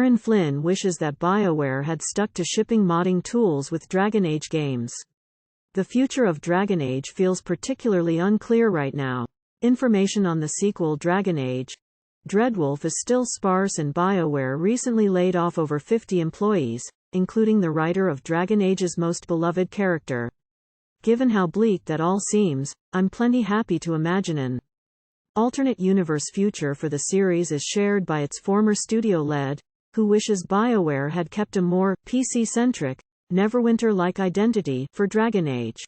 Aaryn Flynn wishes that BioWare had stuck to shipping modding tools with Dragon Age games. The future of Dragon Age feels particularly unclear right now. Information on the sequel Dragon Age, Dreadwolf is still sparse, and BioWare recently laid off over 50 employees, including the writer of Dragon Age's most beloved character. Given how bleak that all seems, I'm plenty happy to imagine an alternate universe future for the series is shared by its former studio lead, who wishes BioWare had kept a more PC-centric, Neverwinter-like identity for Dragon Age.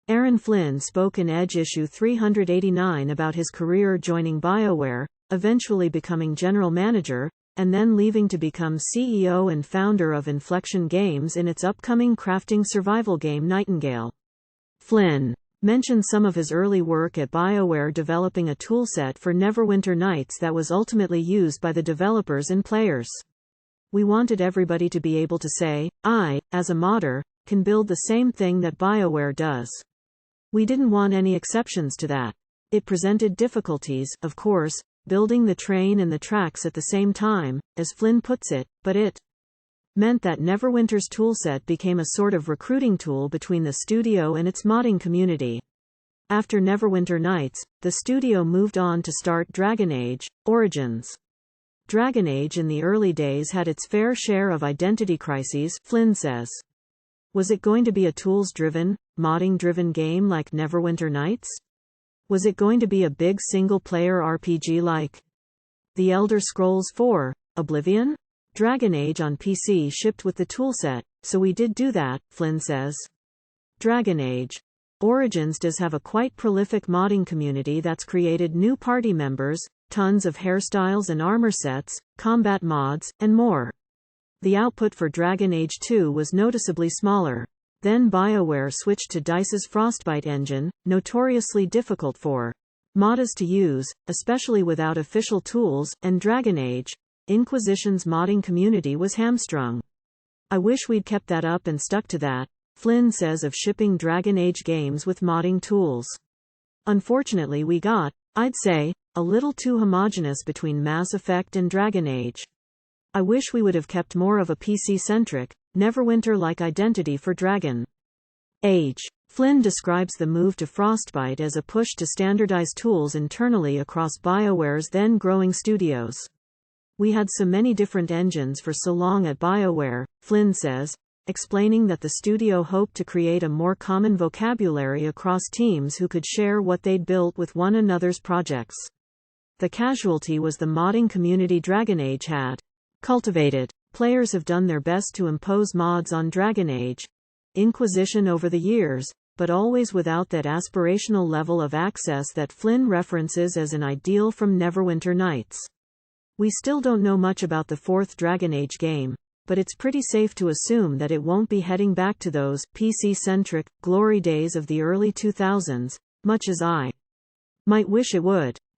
Aaryn Flynn spoke in Edge issue 389 about his career joining BioWare, eventually becoming general manager, and then leaving to become CEO and founder of Inflexion Games in its upcoming crafting survival game Nightingale. Flynn mentioned some of his early work at BioWare developing a toolset for Neverwinter Nights that was ultimately used by the developers and players. We wanted everybody to be able to say, I, as a modder, can build the same thing that BioWare does. We didn't want any exceptions to that. It presented difficulties, of course, building the train and the tracks at the same time, as Flynn puts it, but it meant that Neverwinter's toolset became a sort of recruiting tool between the studio and its modding community. After Neverwinter Nights, the studio moved on to start Dragon Age Origins. Dragon Age in the early days had its fair share of identity crises, Flynn says. Was it going to be a tools-driven, modding-driven game like Neverwinter Nights? Was it going to be a big single-player RPG like The Elder Scrolls IV: Oblivion? Dragon Age on PC shipped with the toolset, so we did do that, Flynn says. Dragon Age Origins does have a quite prolific modding community that's created new party members, tons of hairstyles and armor sets, combat mods, and more. The output for Dragon Age 2 was noticeably smaller. Then BioWare switched to DICE's Frostbite engine, notoriously difficult for modders to use, especially without official tools, and Dragon Age Inquisition's modding community was hamstrung. I wish we'd kept that up and stuck to that, Flynn says of shipping Dragon Age games with modding tools. Unfortunately we got, I'd say, a little too homogeneous between Mass Effect and Dragon Age. I wish we would have kept more of a PC-centric, Neverwinter-like identity for Dragon Age. Flynn describes the move to Frostbite as a push to standardize tools internally across BioWare's then growing studios. We had so many different engines for so long at BioWare, Flynn says, explaining that the studio hoped to create a more common vocabulary across teams who could share what they'd built with one another's projects. The casualty was the modding community Dragon Age had cultivated. Players have done their best to impose mods on Dragon Age Inquisition over the years, but always without that aspirational level of access that Flynn references as an ideal from Neverwinter Nights. We still don't know much about the fourth Dragon Age game, but it's pretty safe to assume that it won't be heading back to those PC-centric, glory days of the early 2000s, much as I might wish it would.